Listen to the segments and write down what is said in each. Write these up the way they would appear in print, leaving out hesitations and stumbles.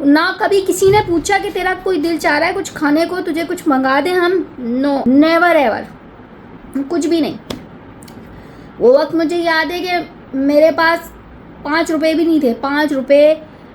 نہ کبھی کسی نے پوچھا کہ تیرا کوئی دل چاہ رہا ہے کچھ کھانے کو, تجھے کچھ منگا دیں ہم, نو, نیور ایور, کچھ بھی نہیں. وہ وقت مجھے یاد ہے کہ میرے پاس 5 روپے بھی نہیں تھے. 5 روپے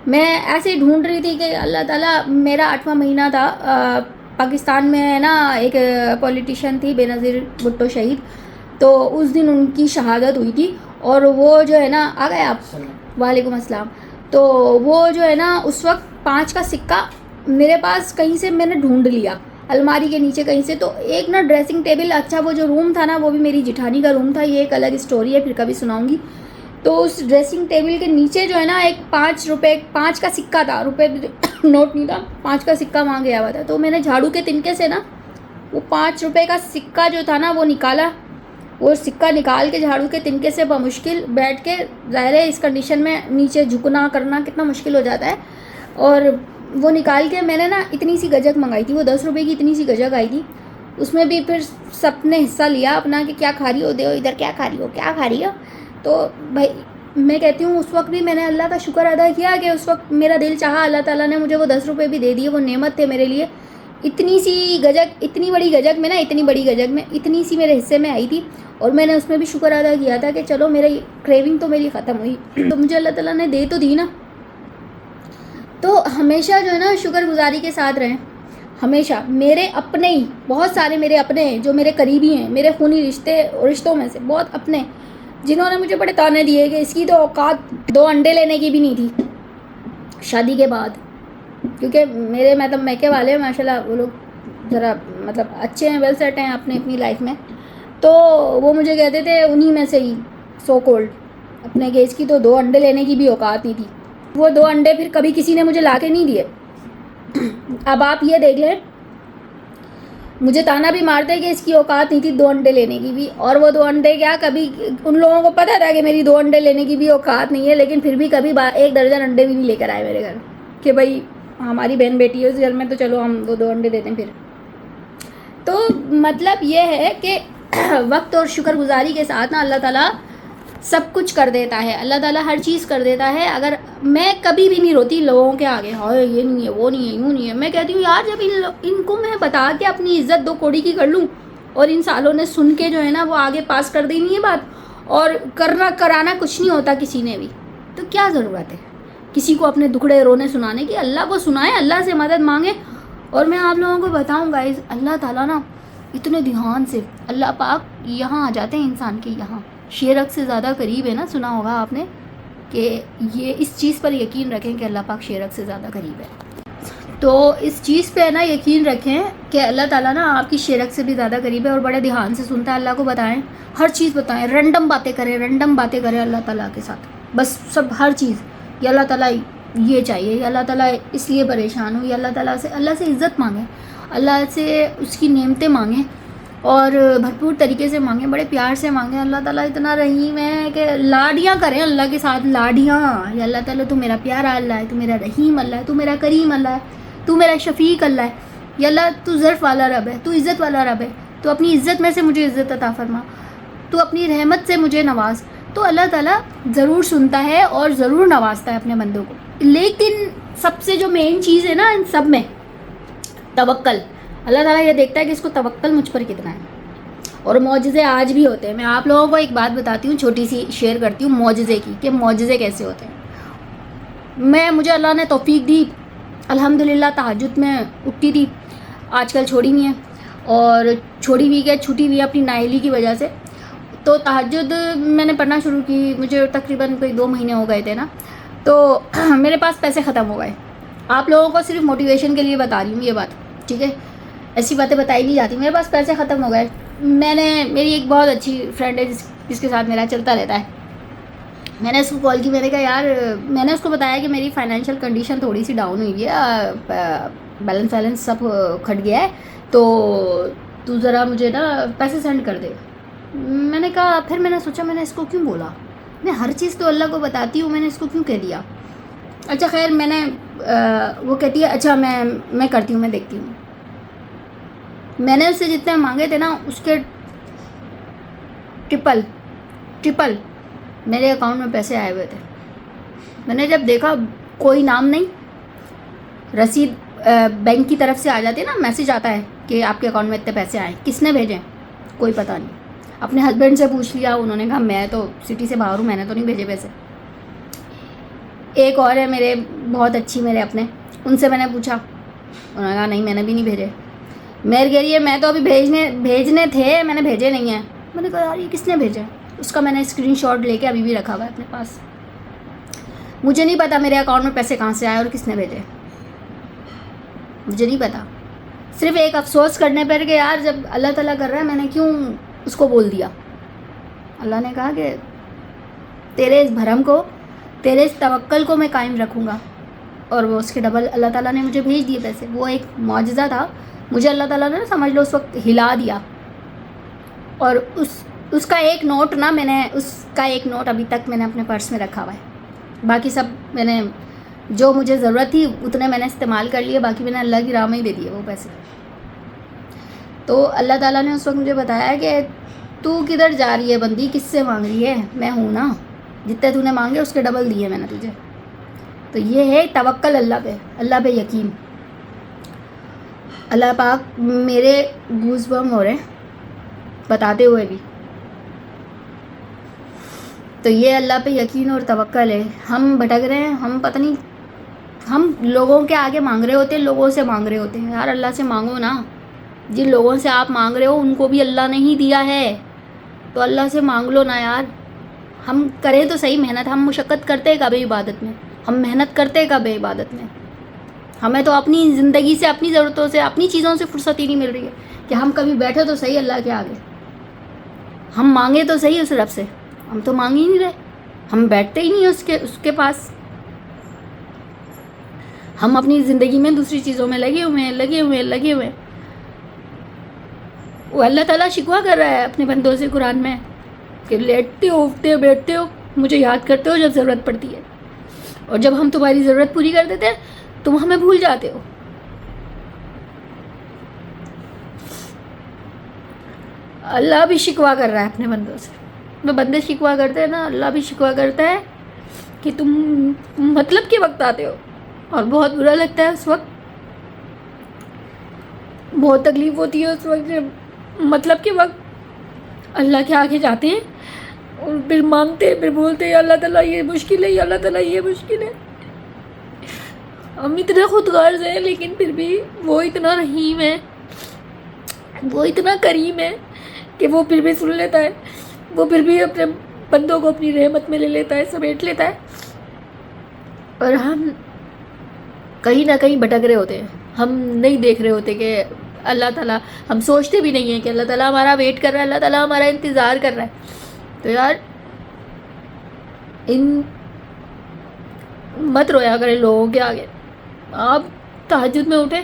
میں ایسے ڈھونڈ رہی تھی کہ اللہ تعالیٰ, میرا 8واں مہینہ تھا. پاکستان میں ہے نا ایک پولیٹیشین تھی بے نظیر بھٹو شہید, تو اس دن ان کی شہادت ہوئی تھی, اور وہ جو ہے نا, آ گئے آپ, وعلیکم السلام. تو وہ جو ہے نا اس وقت 5 کا سکہ میرے پاس کہیں سے میں نے ڈھونڈ لیا, الماری کے نیچے کہیں سے. تو ایک نا ڈریسنگ ٹیبل, اچھا وہ جو روم تھا نا وہ بھی میری جٹھانی کا روم تھا, یہ ایک الگ اسٹوری ہے, پھر کبھی سناؤں گی. تو اس ڈریسنگ ٹیبل کے نیچے جو ہے نا ایک 5 روپے, 5 کا سکہ تھا, روپے نوٹ نہیں تھا, 5 کا سکہ وہاں گیا ہوا تھا. تو میں نے جھاڑو کے تنکے سے نا وہ 5 روپے کا سکہ جو تھا نا وہ نکالا. وہ سکہ نکال کے جھاڑو کے تنکے سے بمشکل بیٹھ کے, ظاہر ہے اس کنڈیشن میں نیچے جھکنا کرنا کتنا مشکل ہو جاتا ہے, اور وہ نکال کے میں نے نا اتنی سی گجک منگائی تھی. وہ 10 روپے کی اتنی سی گجک آئی تھی. اس میں بھی پھر سب نے حصہ لیا اپنا کہ کیا کھا رہی ہو, دیو ادھر, کیا کھا رہی ہو, کیا کھا رہی ہو. تو بھائی میں کہتی ہوں اس وقت بھی میں نے اللہ کا شکر ادا کیا کہ اس وقت میرا دل چاہا, اللہ تعالیٰ نے مجھے وہ 10 روپے بھی دے دیے, وہ نعمت تھے میرے لیے. اتنی سی گجک, اتنی بڑی گجک میں نا, اتنی بڑی گجک میں اتنی سی میرے حصے میں آئی تھی, اور میں نے اس میں بھی شکر ادا کیا تھا کہ چلو میری کریونگ تو میری ختم ہوئی, تو مجھے اللہ تعالیٰ نے دے تو دی نا. تو ہمیشہ جو ہے نا شکر گزاری کے ساتھ رہیں, ہمیشہ. میرے اپنے ہی بہت سارے میرے اپنے ہیں جو میرے قریبی ہیں, میرے خونی رشتوں میں سے بہت اپنے, جنہوں نے مجھے بڑے تانے دیے کہ اس کی تو اوقات 2 انڈے لینے کی بھی نہیں تھی شادی کے بعد. کیونکہ میرے مطلب میکے والے ہیں ماشاء اللہ, وہ لوگ ذرا مطلب اچھے ہیں, ویل سیٹ ہیں اپنی لائف میں. تو وہ مجھے کہتے تھے انہی میں سے ہی سو کولڈ اپنے گیج کی تو 2 انڈے لینے کی بھی اوقات نہیں تھی. وہ 2 انڈے پھر کبھی کسی نے مجھے لا کے نہیں دیے. اب آپ یہ دیکھ لیں, مجھے تانا بھی مارتے کہ اس کی اوقات نہیں تھی 2 انڈے لینے کی بھی, اور وہ 2 انڈے کیا, کبھی ان لوگوں کو پتہ تھا کہ میری 2 انڈے لینے کی بھی اوقات نہیں ہے, لیکن پھر بھی کبھی 1 درجن انڈے بھی نہیں لے کر آئے میرے گھر کہ بھائی ہماری بہن بیٹی ہے اس گھر میں تو چلو ہم وہ 2 انڈے دیتے ہیں. پھر تو مطلب یہ ہے کہ وقت اور شکر گزاری کے ساتھ نا اللہ تعالیٰ سب کچھ کر دیتا ہے, اللہ تعالیٰ ہر چیز کر دیتا ہے. اگر میں کبھی بھی نہیں روتی لوگوں کے آگے, ہائے یہ نہیں ہے, وہ نہیں ہے, یوں نہیں ہے. میں کہتی ہوں یار جب ان کو میں بتا کے اپنی عزت 2 کوڑی کی کر لوں, اور ان سالوں نے سن کے جو ہے نا وہ آگے پاس کر دی نہیں ہے بات, اور کرانا کچھ نہیں ہوتا کسی نے بھی, تو کیا ضرورت ہے کسی کو اپنے دکھڑے رونے سنانے کی. اللہ کو سنائیں, اللہ سے مدد مانگیں. اور میں آپ لوگوں کو بتاؤں گائز, اللہ تعالیٰ نا اتنے دھیان سے, اللہ پاک یہاں آ جاتے ہیں انسان کے یہاں, شیرک سے زیادہ قریب ہے نا, سنا ہوگا آپ نے کہ یہ اس چیز پر یقین رکھیں کہ اللہ پاک شیرک سے زیادہ قریب ہے. تو اس چیز پہ نا یقین رکھیں کہ اللہ تعالیٰ نا آپ کی شیرک سے بھی زیادہ قریب ہے, اور بڑے دھیان سے سنتا ہے. اللہ کو بتائیں, ہر چیز بتائیں, رینڈم باتیں کریں اللہ تعالیٰ کے ساتھ, بس سب ہر چیز. یا اللہ تعالیٰ یہ چاہیے, یا اللہ تعالیٰ اس لیے پریشان ہوں, یا اللہ سے عزت مانگیں, اللہ سے اس کی نعمتیں مانگیں, اور بھرپور طریقے سے مانگیں, بڑے پیار سے مانگیں. اللہ تعالیٰ اتنا رحیم ہے کہ لاڈیاں کریں اللہ کے ساتھ, لاڈیاں. یا اللہ تعالیٰ تو میرا پیارا اللہ ہے, تو میرا رحیم اللہ ہے, تو میرا کریم اللہ ہے, تو میرا شفیق اللہ ہے. یا اللہ تو ظرف والا رب ہے, تو عزت والا رب ہے, تو اپنی عزت میں سے مجھے عزت عطا فرما, تو اپنی رحمت سے مجھے نواز. تو اللہ تعالیٰ ضرور سنتا ہے اور ضرور نوازتا ہے اپنے بندوں کو. لیکن سب سے جو مین چیز ہے نا ان سب میں, توکل. اللہ تعالیٰ یہ دیکھتا ہے کہ اس کو توکل مجھ پر کتنا ہے. اور معجزے آج بھی ہوتے ہیں. میں آپ لوگوں کو ایک بات بتاتی ہوں, چھوٹی سی شیئر کرتی ہوں معجزے کی, کہ معجزے کیسے ہوتے ہیں. مجھے اللہ نے توفیق دی, الحمدللہ تہجد میں اٹھتی تھی, آج کل چھوڑی نہیں ہے, اور چھوڑی ہوئی کہ چھوٹی ہوئی اپنی نااہلی کی وجہ سے. تو تہجد میں نے پڑھنا شروع کی, مجھے تقریباً کوئی 2 مہینے ہو گئے تھے نا, تو میرے پاس پیسے ختم ہو گئے. آپ لوگوں کو صرف موٹیویشن کے لیے بتا رہی ہوں یہ بات, ٹھیک ہے, ایسی باتیں بتائی نہیں جاتی. میرے پاس پیسے ختم ہو گئے. میری ایک بہت اچھی فرینڈ ہے جس کے ساتھ میرا چلتا رہتا ہے. میں نے اس کو کال کی, میں نے کہا یار, میں نے اس کو بتایا کہ میری فائنینشیل کنڈیشن تھوڑی سی ڈاؤن ہوئی ہے, بیلنس سب کھٹ گیا ہے, تو ذرا مجھے نا پیسے سینڈ کر دے. میں نے کہا, پھر میں نے سوچا میں نے اس کو کیوں بولا, میں ہر چیز تو اللہ کو بتاتی ہوں, میں نے اس کو کیوں کہہ دیا. اچھا خیر, میں نے وہ کہتی ہے اچھا میں کرتی ہوں, میں دیکھتی ہوں. میں نے اس سے جتنے مانگے تھے نا اس کے ٹرپل میرے اکاؤنٹ میں پیسے آئے ہوئے تھے. میں نے جب دیکھا کوئی نام نہیں, رسید بینک کی طرف سے آ جاتی ہے نا، میسج آتا ہے کہ آپ کے اکاؤنٹ میں اتنے پیسے آئے، کس نے بھیجے کوئی پتہ نہیں. اپنے ہسبینڈ سے پوچھ لیا، انہوں نے کہا میں تو سٹی سے باہر ہوں، میں نے تو نہیں بھیجے پیسے. ایک اور ہے میرے بہت اچھی، میرے اپنے، ان سے میں نے پوچھا، انہوں نے کہا نہیں میں نے بھی نہیں بھیجے. میر کہہ رہی ہے میں تو ابھی بھیجنے تھے، میں نے بھیجے نہیں ہیں. میں نے کہا یار یہ کس نے بھیجے؟ اس کا میں نے اسکرین شاٹ لے کے ابھی بھی رکھا ہوا ہے اپنے پاس. مجھے نہیں پتا میرے اکاؤنٹ میں پیسے کہاں سے آئے اور کس نے بھیجے، مجھے نہیں پتا. صرف ایک افسوس کرنے پر کہ یار جب اللہ تعالیٰ کر رہا ہے میں نے کیوں اس کو بول دیا. اللہ نے کہا کہ تیرے اس بھرم کو، تیرے اس توکل کو میں قائم رکھوں گا، اور وہ اس کے ڈبل اللہ تعالیٰ نے مجھے بھیج دیے پیسے. وہ ایک معجزہ تھا مجھے، اللہ تعالیٰ نے سمجھ لو اس وقت ہلا دیا. اور اس کا ایک نوٹ نا، میں نے اس کا ایک نوٹ ابھی تک میں نے اپنے پرس میں رکھا ہوا ہے. باقی سب میں نے جو مجھے ضرورت تھی اتنے میں نے استعمال کر لیے، باقی میں نے اللہ کی راہ میں ہی دے دیے وہ پیسے. تو اللہ تعالیٰ نے اس وقت مجھے بتایا کہ تو کدھر جا رہی ہے بندی، کس سے مانگ رہی ہے؟ میں ہوں نا، جتنے تو نے مانگے اس کے ڈبل دیے میں نے تجھے. تو یہ ہے توکل اللہ پہ، اللہ پہ یقین. اللہ پاک میرے گوز بم ہو رہے ہیں بتاتے ہوئے بھی. تو یہ اللہ پہ یقین اور توکل ہے. ہم بھٹک رہے ہیں، ہم پتہ نہیں، ہم لوگوں کے آگے مانگ رہے ہوتے ہیں، لوگوں سے مانگ رہے ہوتے ہیں. یار اللہ سے مانگو نا، جن لوگوں سے آپ مانگ رہے ہو ان کو بھی اللہ نے ہی دیا ہے، تو اللہ سے مانگ لو نا یار. ہم کریں تو صحیح محنت، ہم مشقت کرتے ہیں کبھی عبادت میں، ہم محنت کرتے ہیں کبھی عبادت میں. ہمیں تو اپنی زندگی سے، اپنی ضرورتوں سے، اپنی چیزوں سے فرصت ہی نہیں مل رہی ہے کہ ہم کبھی بیٹھے تو صحیح اللہ کے آگے، ہم مانگے تو صحیح اس رب سے. ہم تو مانگ ہی نہیں رہے، ہم بیٹھتے ہی نہیں اس کے پاس. ہم اپنی زندگی میں دوسری چیزوں میں لگے ہوئے. وہ اللہ تعالیٰ شکوہ کر رہا ہے اپنے بندوں سے قرآن میں کہ لیٹتے ہو، اٹھتے ہو، بیٹھتے ہو، مجھے یاد کرتے ہو جب ضرورت پڑتی ہے، اور جب ہم تمہاری ضرورت پوری کر دیتے ہیں تم ہمیں بھول جاتے ہو. اللہ بھی شکوہ کر رہا ہے اپنے بندوں سے. وہ بندے شکوہ کرتے ہیں نا، اللہ بھی شکوہ کرتا ہے کہ تم مطلب کے وقت آتے ہو، اور بہت برا لگتا ہے اس وقت، بہت تکلیف ہوتی ہے اس وقت جب مطلب کے وقت اللہ کے آگے جاتے ہیں اور پھر مانگتے ہیں، پھر بولتے ہیں اللہ تعالیٰ یہ مشکل ہے، یا اللہ تعالیٰ یہ مشکل ہے. ہم اتنے خود غرض ہیں لیکن پھر بھی وہ اتنا رحیم ہے، وہ اتنا کریم ہے کہ وہ پھر بھی سن لیتا ہے، وہ پھر بھی اپنے بندوں کو اپنی رحمت میں لے لیتا ہے، سمیٹ لیتا ہے. اور ہم کہیں نہ کہیں بھٹک رہے ہوتے ہیں، ہم نہیں دیکھ رہے ہوتے کہ اللہ تعالیٰ، ہم سوچتے بھی نہیں ہیں کہ اللہ تعالیٰ ہمارا ویٹ کر رہا ہے، اللہ تعالیٰ ہمارا انتظار کر رہا ہے. تو یار مت رویا کریں لوگوں کے آگے. آپ تہجد میں اٹھیں،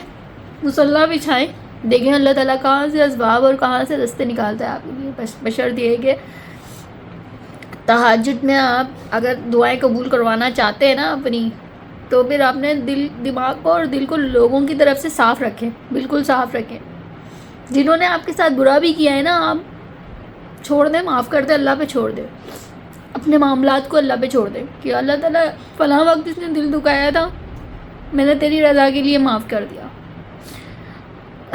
مصلی بچھائیں، دیکھیں اللہ تعالیٰ کہاں سے اسباب اور کہاں سے رستے نکالتا ہے آپ کے لیے. بشرط یہ ہے کہ تہجد میں آپ اگر دعائیں قبول کروانا چاہتے ہیں نا اپنی، تو پھر آپ نے دماغ کو اور دل کو لوگوں کی طرف سے صاف رکھیں، بالکل صاف رکھیں. جنہوں نے آپ کے ساتھ برا بھی کیا ہے نا، آپ چھوڑ دیں، معاف کر دیں، اللہ پہ چھوڑ دیں، اپنے معاملات کو اللہ پہ چھوڑ دیں کہ اللہ تعالیٰ فلاں وقت اس نے دل دکھایا تھا، میں نے تیری رضا کے لیے معاف کر دیا.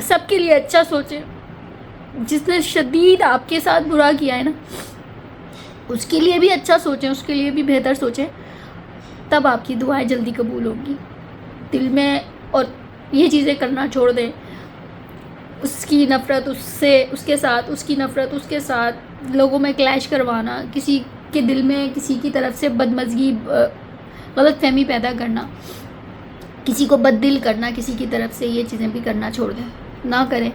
سب کے لیے اچھا سوچیں. جس نے شدید آپ کے ساتھ برا کیا ہے نا، اس کے لیے بھی اچھا سوچیں، اس کے لیے بھی بہتر سوچیں، تب آپ کی دعائیں جلدی قبول ہوں گی. دل میں اور یہ چیزیں کرنا چھوڑ دیں، اس کی نفرت اس سے، اس کے ساتھ، اس کی نفرت اس کے ساتھ، لوگوں میں کلیش کروانا، کسی کے دل میں کسی کی طرف سے بدمزگی، غلط فہمی پیدا کرنا، کسی کو بد دل کرنا کسی کی طرف سے، یہ چیزیں بھی کرنا چھوڑ دیں، نہ کریں.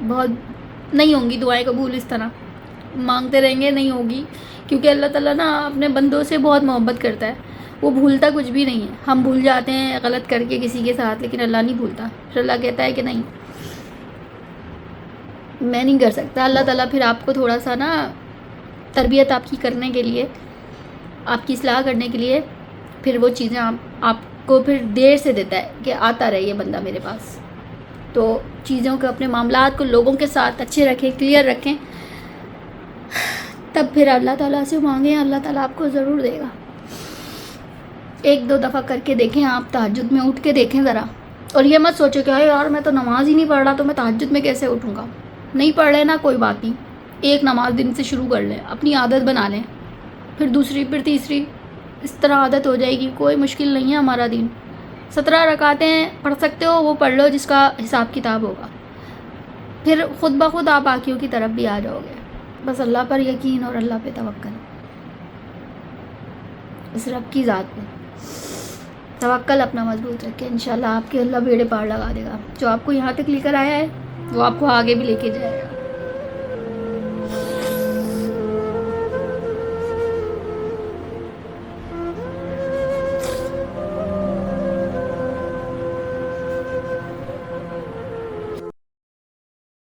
بہت نہیں ہوں گی دعائیں قبول اس طرح، مانگتے رہیں گے نہیں ہوگی، کیونکہ اللہ تعالیٰ نا اپنے بندوں سے بہت محبت کرتا ہے، وہ بھولتا کچھ بھی نہیں ہے. ہم بھول جاتے ہیں غلط کر کے کسی کے ساتھ، لیکن اللہ نہیں بھولتا. پھر اللہ کہتا ہے کہ نہیں میں نہیں کر سکتا. اللہ تعالیٰ پھر آپ کو تھوڑا سا نا تربیت آپ کی کرنے کے لیے، آپ کی اصلاح کرنے کے لیے، پھر وہ چیزیں آپ کو پھر دیر سے دیتا ہے کہ آتا رہے یہ بندہ میرے پاس. تو چیزوں کو، اپنے معاملات کو لوگوں کے ساتھ اچھے رکھیں، کلیئر رکھیں، تب پھر اللہ تعالیٰ سے مانگیں، اللہ تعالیٰ آپ کو ضرور دے گا. ایک دو دفعہ کر کے دیکھیں، آپ تہجد میں اٹھ کے دیکھیں ذرا اور یہ مت سوچو کہ یار میں تو نماز ہی نہیں پڑھ رہا تو میں تہجد میں کیسے اٹھوں گا. نہیں پڑھ رہے نا کوئی بات نہیں, ایک نماز دن سے شروع کر لیں, اپنی عادت بنا لیں, پھر دوسری, پھر تیسری, اس طرح عادت ہو جائے گی. کوئی مشکل نہیں ہے ہمارا دین. 17 رکعتیں پڑھ سکتے ہو وہ پڑھ لو جس کا حساب کتاب ہوگا, پھر خود بخود آپ باقیوں کی طرف بھی آ جاؤ گے. بس اللہ پر یقین اور اللہ پہ توکل, اس رب کی ذات پہ توکل اپنا مضبوط رکھیں. انشاءاللہ آپ کے اللہ بیڑے پار لگا دے گا. جو آپ کو یہاں تک لے کر آیا ہے وہ آپ کو آگے بھی لے کے جائے گا.